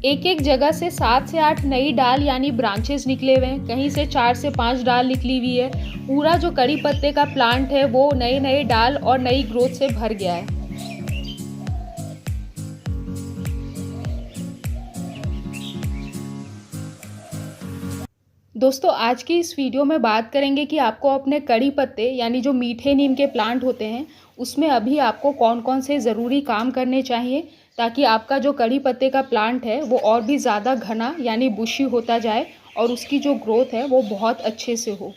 एक एक जगह से 7 से 8 नई डाल यानी ब्रांचेस निकले हुए हैं, कहीं से 4 से 5 डाल निकली हुई है। पूरा जो कड़ी पत्ते का प्लांट है वो नए नए डाल और नई ग्रोथ से भर गया है। दोस्तों आज की इस वीडियो में बात करेंगे कि आपको अपने कड़ी पत्ते यानी जो मीठे नीम के प्लांट होते हैं उसमें अभी आपको कौन कौन से ज़रूरी काम करने चाहिए ताकि आपका जो कड़ी पत्ते का प्लांट है वो और भी ज़्यादा घना यानी बुशी होता जाए और उसकी जो ग्रोथ है वो बहुत अच्छे से हो।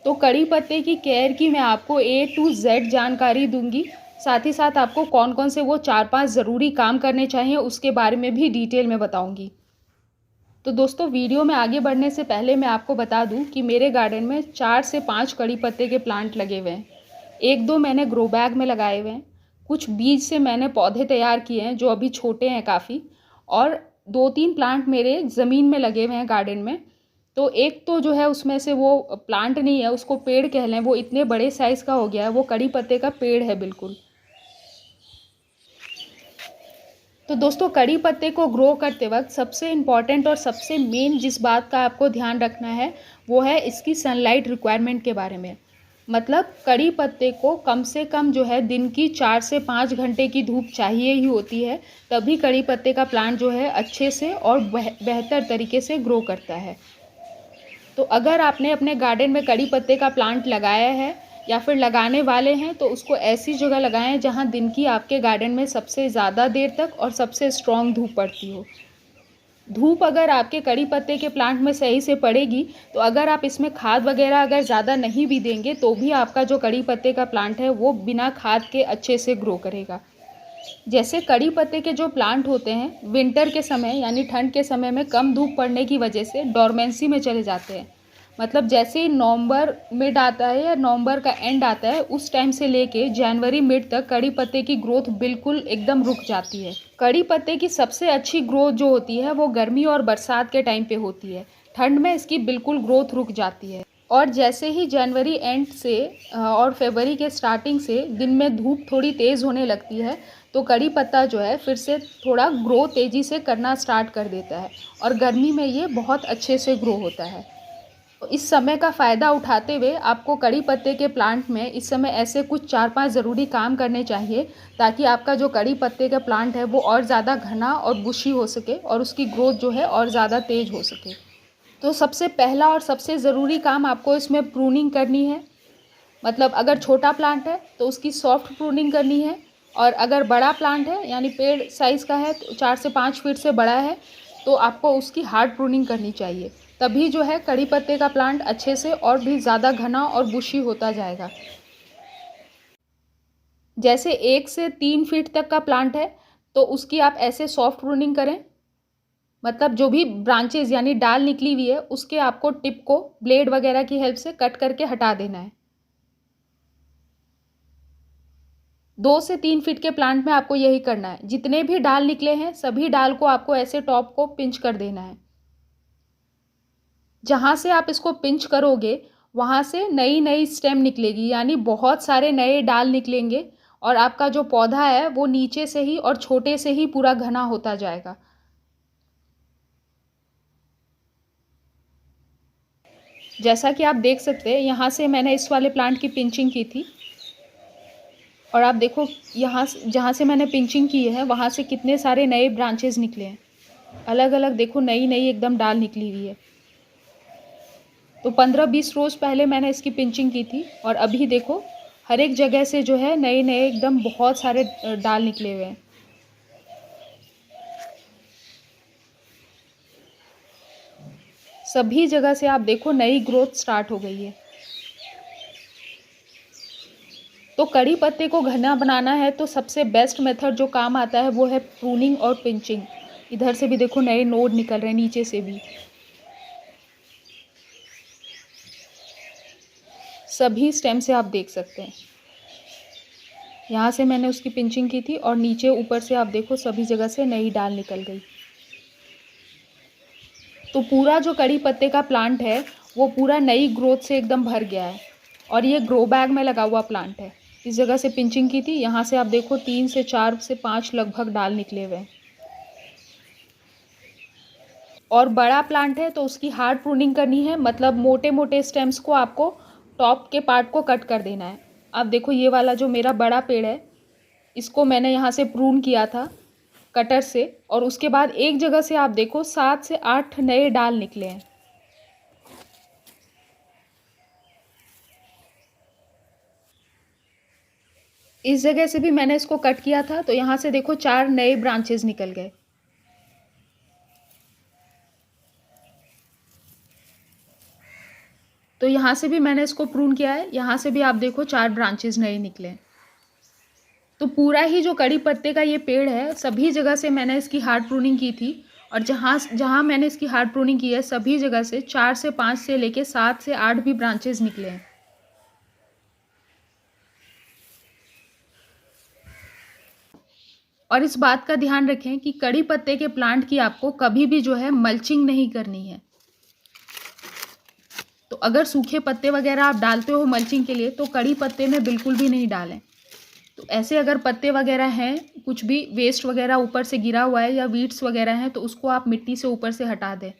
तो कड़ी पत्ते की केयर की मैं आपको A to Z जानकारी दूंगी, साथ ही साथ आपको कौन कौन से वो 4-5 ज़रूरी काम करने चाहिए उसके बारे में भी डिटेल में बताऊंगी। तो दोस्तों वीडियो में आगे बढ़ने से पहले मैं आपको बता दूं कि मेरे गार्डन में 4 से 5 कड़ी पत्ते के प्लांट लगे हुए हैं। 1-2 मैंने ग्रो बैग में लगाए हुए हैं, कुछ बीज से मैंने पौधे तैयार किए हैं जो अभी छोटे हैं काफ़ी, और 2-3 प्लांट मेरे ज़मीन में लगे हुए हैं गार्डन में। तो एक तो जो है उसमें से वो प्लांट नहीं है, उसको पेड़ कह लें, वो इतने बड़े साइज़ का हो गया है, वो कड़ी पत्ते का पेड़ है बिल्कुल। तो दोस्तों कड़ी पत्ते को ग्रो करते वक्त सबसे इम्पॉर्टेंट और सबसे मेन जिस बात का आपको ध्यान रखना है वो है इसकी सनलाइट रिक्वायरमेंट के बारे में। मतलब कड़ी पत्ते को कम से कम जो है दिन की 4 से 5 घंटे की धूप चाहिए ही होती है, तभी कड़ी पत्ते का प्लांट जो है अच्छे से और बेहतर तरीके से ग्रो करता है। तो अगर आपने अपने गार्डन में कड़ी पत्ते का प्लांट लगाया है या फिर लगाने वाले हैं तो उसको ऐसी जगह लगाएं जहां दिन की आपके गार्डन में सबसे ज़्यादा देर तक और सबसे स्ट्रॉन्ग धूप पड़ती हो। धूप अगर आपके कड़ी पत्ते के प्लांट में सही से पड़ेगी तो अगर आप इसमें खाद वगैरह अगर ज़्यादा नहीं भी देंगे तो भी आपका जो कड़ी पत्ते का प्लांट है वो बिना खाद के अच्छे से ग्रो करेगा। जैसे कड़ी पत्ते के जो प्लांट होते हैं विंटर के समय यानी ठंड के समय में कम धूप पड़ने की वजह से डोरमेंसी में चले जाते हैं। मतलब जैसे ही नवंबर मिड आता है या नवंबर का एंड आता है उस टाइम से लेके जनवरी मिड तक कड़ी पत्ते की ग्रोथ बिल्कुल एकदम रुक जाती है। कड़ी पत्ते की सबसे अच्छी ग्रोथ जो होती है वो गर्मी और बरसात के टाइम पे होती है, ठंड में इसकी बिल्कुल ग्रोथ रुक जाती है। और जैसे ही जनवरी एंड से और फरवरी के स्टार्टिंग से दिन में धूप थोड़ी तेज़ होने लगती है तो कड़ी पत्ता जो है फिर से थोड़ा ग्रो तेज़ी से करना स्टार्ट कर देता है और गर्मी में ये बहुत अच्छे से ग्रो होता है। तो इस समय का फ़ायदा उठाते हुए आपको कड़ी पत्ते के प्लांट में इस समय ऐसे कुछ 4-5 ज़रूरी काम करने चाहिए ताकि आपका जो कड़ी पत्ते का प्लांट है वो और ज़्यादा घना और बुशी हो सके और उसकी ग्रोथ जो है और ज़्यादा तेज़ हो सके। तो सबसे पहला और सबसे ज़रूरी काम आपको इसमें प्रूनिंग करनी है। मतलब अगर छोटा प्लांट है तो उसकी सॉफ्ट प्रूनिंग करनी है, और अगर बड़ा प्लांट है यानी पेड़ साइज़ का है तो 4 से 5 फीट से बड़ा है तो आपको उसकी हार्ड प्रूनिंग करनी चाहिए। तभी जो है कड़ी पत्ते का प्लांट अच्छे से और भी ज़्यादा घना और बुशी होता जाएगा। जैसे 1 से 3 फीट तक का प्लांट है तो उसकी आप ऐसे सॉफ्ट प्रूनिंग करें। मतलब जो भी ब्रांचेज यानी डाल निकली हुई है उसके आपको टिप को ब्लेड वगैरह की हेल्प से कट करके हटा देना है। 2 से 3 फीट के प्लांट में आपको यही करना है। जितने भी डाल निकले हैं सभी डाल को आपको ऐसे टॉप को पिंच कर देना है। जहाँ से आप इसको पिंच करोगे वहाँ से नई नई स्टेम निकलेगी यानी बहुत सारे नए डाल निकलेंगे और आपका जो पौधा है वो नीचे से ही और छोटे से ही पूरा घना होता जाएगा। जैसा कि आप देख सकते हैं यहाँ से मैंने इस वाले प्लांट की पिंचिंग की थी और आप देखो यहाँ जहाँ से मैंने पिंचिंग की है वहाँ से कितने सारे नए ब्रांचेस निकले हैं। अलग अलग देखो नई नई एकदम डाल निकली हुई है। तो 15-20 रोज़ पहले मैंने इसकी पिंचिंग की थी और अभी देखो हर एक जगह से जो है नए नए एकदम बहुत सारे डाल निकले हुए हैं। सभी जगह से आप देखो नई ग्रोथ स्टार्ट हो गई है। तो कड़ी पत्ते को घना बनाना है तो सबसे बेस्ट मेथड जो काम आता है वो है प्रूनिंग और पिंचिंग। इधर से भी देखो नए नोड निकल रहे हैं, नीचे से भी सभी स्टेम से आप देख सकते हैं। यहाँ से मैंने उसकी पिंचिंग की थी और नीचे ऊपर से आप देखो सभी जगह से नई डाल निकल गई। तो पूरा जो कड़ी पत्ते का प्लांट है वो पूरा नई ग्रोथ से एकदम भर गया है और ये ग्रो बैग में लगा हुआ प्लांट है। इस जगह से पिंचिंग की थी, यहाँ से आप देखो 3 से 4 से 5 लगभग डाल निकले हुए हैं। और बड़ा प्लांट है तो उसकी हार्ड प्रूनिंग करनी है, मतलब मोटे मोटे स्टेम्स को आपको टॉप के पार्ट को कट कर देना है। अब देखो ये वाला जो मेरा बड़ा पेड़ है, इसको मैंने यहाँ से प्रून किया था कटर से, और उसके बाद एक जगह से आप देखो 7 से 8 नए डाल निकले हैं। इस जगह से भी मैंने इसको कट किया था, तो यहाँ से देखो 4 नए ब्रांचेस निकल गए। तो यहाँ से भी मैंने इसको प्रून किया है, यहाँ से भी आप देखो 4 ब्रांचेस नए निकले। तो पूरा ही जो कड़ी पत्ते का ये पेड़ है, सभी जगह से मैंने इसकी हार्ड प्रूनिंग की थी, और जहाँ जहाँ मैंने इसकी हार्ड प्रूनिंग की है सभी जगह से 4 से 5 से लेके 7 से 8 भी ब्रांचेस निकले हैं। और इस बात का ध्यान रखें कि कड़ी पत्ते के प्लांट की आपको कभी भी जो है मल्चिंग नहीं करनी है। तो अगर सूखे पत्ते वगैरह आप डालते हो मल्चिंग के लिए तो कड़ी पत्ते में बिल्कुल भी नहीं डालें। तो ऐसे अगर पत्ते वगैरह हैं, कुछ भी वेस्ट वगैरह ऊपर से गिरा हुआ है या वीड्स वगैरह हैं, तो उसको आप मिट्टी से ऊपर से हटा दें।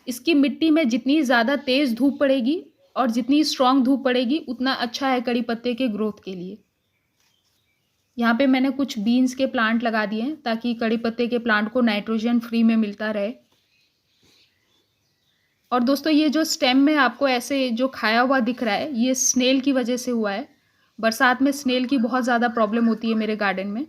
इसकी मिट्टी में जितनी ज़्यादा तेज़ धूप पड़ेगी और जितनी स्ट्रॉन्ग धूप पड़ेगी उतना अच्छा है कड़ी पत्ते के ग्रोथ के लिए। यहाँ पे मैंने कुछ बीन्स के प्लांट लगा दिए हैं ताकि कड़ी पत्ते के प्लांट को नाइट्रोजन फ्री में मिलता रहे। और दोस्तों ये जो स्टेम में आपको ऐसे जो खाया हुआ दिख रहा है, ये स्नेल की वजह से हुआ है। बरसात में स्नेल की बहुत ज़्यादा प्रॉब्लम होती है मेरे गार्डन में,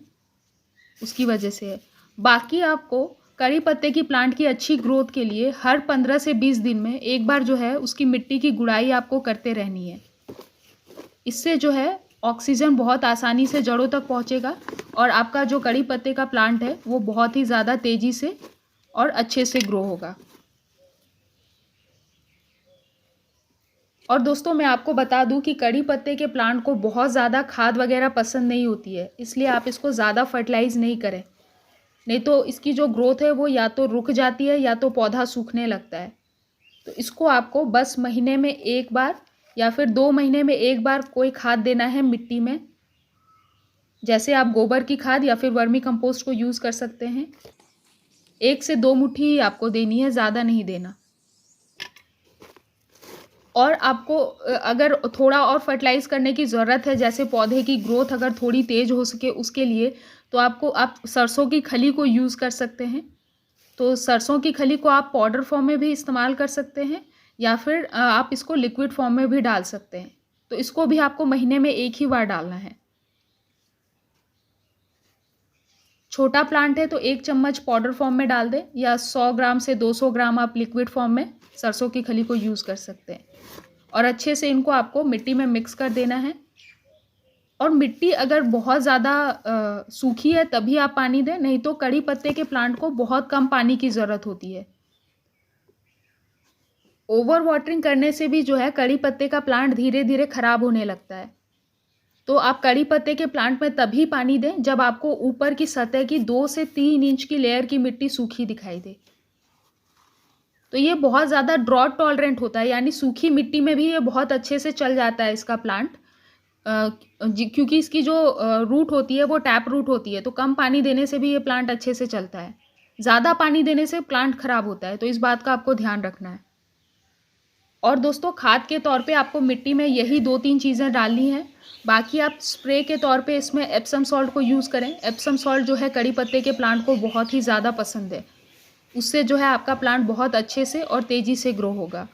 उसकी वजह से है। बाकी आपको कड़ी पत्ते की प्लांट की अच्छी ग्रोथ के लिए हर 15 से 20 दिन में एक बार जो है उसकी मिट्टी की गुड़ाई आपको करते रहनी है। इससे जो है ऑक्सीजन बहुत आसानी से जड़ों तक पहुंचेगा और आपका जो कड़ी पत्ते का प्लांट है वो बहुत ही ज़्यादा तेज़ी से और अच्छे से ग्रो होगा। और दोस्तों मैं आपको बता दूं कि कड़ी पत्ते के प्लांट को बहुत ज़्यादा खाद वगैरह पसंद नहीं होती है, इसलिए आप इसको ज़्यादा फर्टिलाइज़ नहीं करें, नहीं तो इसकी जो ग्रोथ है वो या तो रुक जाती है या तो पौधा सूखने लगता है। तो इसको आपको बस महीने में एक बार या फिर 2 महीने में एक बार कोई खाद देना है मिट्टी में, जैसे आप गोबर की खाद या फिर वर्मी कंपोस्ट को यूज़ कर सकते हैं। 1 से 2 मुट्ठी ही आपको देनी है, ज़्यादा नहीं देना। और आपको अगर थोड़ा और फर्टिलाइज़ करने की ज़रूरत है, जैसे पौधे की ग्रोथ अगर थोड़ी तेज़ हो सके उसके लिए, तो आप सरसों की खली को यूज़ कर सकते हैं। तो सरसों की खली को आप पाउडर फॉर्म में भी इस्तेमाल कर सकते हैं या फिर आप इसको लिक्विड फॉर्म में भी डाल सकते हैं। तो इसको भी आपको महीने में एक ही बार डालना है। छोटा प्लांट है तो 1 चम्मच पाउडर फॉर्म में डाल दें, या 100 ग्राम से 200 ग्राम आप लिक्विड फॉर्म में सरसों की खली को यूज़ कर सकते हैं। और अच्छे से इनको आपको मिट्टी में मिक्स कर देना है। और मिट्टी अगर बहुत ज़्यादा सूखी है तभी आप पानी दें, नहीं तो कड़ी पत्ते के प्लांट को बहुत कम पानी की ज़रूरत होती है। ओवर वाटरिंग करने से भी जो है कड़ी पत्ते का प्लांट धीरे धीरे ख़राब होने लगता है। तो आप कड़ी पत्ते के प्लांट में तभी पानी दें जब आपको ऊपर की सतह की 2 से 3 इंच की लेयर की मिट्टी सूखी दिखाई दे। तो ये बहुत ज़्यादा ड्रॉट टॉलरेंट होता है, यानी सूखी मिट्टी में भी ये बहुत अच्छे से चल जाता है इसका प्लांट, क्योंकि इसकी जो रूट होती है वो टैप रूट होती है, तो कम पानी देने से भी ये प्लांट अच्छे से चलता है। ज़्यादा पानी देने से प्लांट ख़राब होता है, तो इस बात का आपको ध्यान रखना है। और दोस्तों खाद के तौर पे आपको मिट्टी में यही 2-3 चीज़ें डालनी हैं। बाकी आप स्प्रे के तौर पे इसमें एप्सम सॉल्ट को यूज़ करें। एप्सम सॉल्ट जो है कड़ी पत्ते के प्लांट को बहुत ही ज़्यादा पसंद है, उससे जो है आपका प्लांट बहुत अच्छे से और तेज़ी से ग्रो होगा।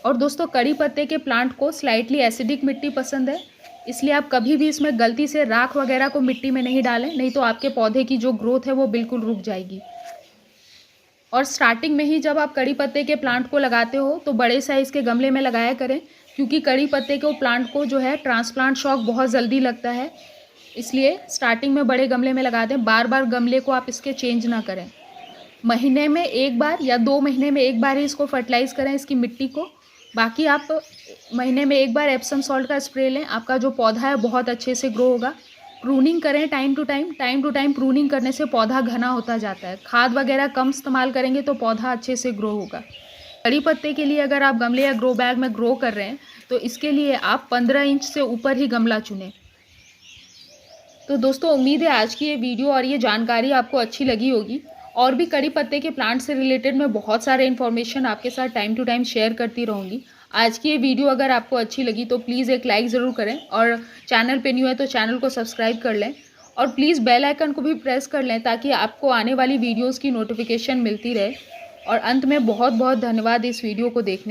और दोस्तों कड़ी पत्ते के प्लांट को स्लाइटली एसिडिक मिट्टी पसंद है, इसलिए आप कभी भी इसमें गलती से राख वगैरह को मिट्टी में नहीं डालें, नहीं तो आपके पौधे की जो ग्रोथ है वो बिल्कुल रुक जाएगी। और स्टार्टिंग में ही जब आप कड़ी पत्ते के प्लांट को लगाते हो तो बड़े साइज़ के गमले में लगाया करें, क्योंकि कड़ी पत्ते के प्लांट को जो है ट्रांसप्लांट शॉक बहुत जल्दी लगता है, इसलिए स्टार्टिंग में बड़े गमले में लगा दें। बार बार गमले को आप इसके चेंज ना करें। महीने में एक बार या 2 महीने में एक बार ही इसको फर्टिलाइज़ करें इसकी मिट्टी को। बाकी आप महीने में एक बार एप्सम सॉल्ट का स्प्रे लें, आपका जो पौधा है बहुत अच्छे से ग्रो होगा। प्रूनिंग करें टाइम टू टाइम प्रूनिंग करने से पौधा घना होता जाता है। खाद वगैरह कम इस्तेमाल करेंगे तो पौधा अच्छे से ग्रो होगा। कड़ी पत्ते के लिए अगर आप गमले या ग्रो बैग में ग्रो कर रहे हैं तो इसके लिए आप 15 इंच से ऊपर ही गमला चुनें। तो दोस्तों उम्मीद है आज की ये वीडियो और ये जानकारी आपको अच्छी लगी होगी। और भी कड़ी पत्ते के प्लांट से रिलेटेड मैं बहुत सारे इन्फॉर्मेशन आपके साथ टाइम टू टाइम शेयर करती रहूँगी। आज की ये वीडियो अगर आपको अच्छी लगी तो प्लीज़ एक लाइक ज़रूर करें और चैनल पे न्यू है तो चैनल को सब्सक्राइब कर लें और प्लीज़ बेल आइकन को भी प्रेस कर लें ताकि आपको आने वाली वीडियोज़ की नोटिफिकेशन मिलती रहे। और अंत में बहुत बहुत धन्यवाद इस वीडियो को देखने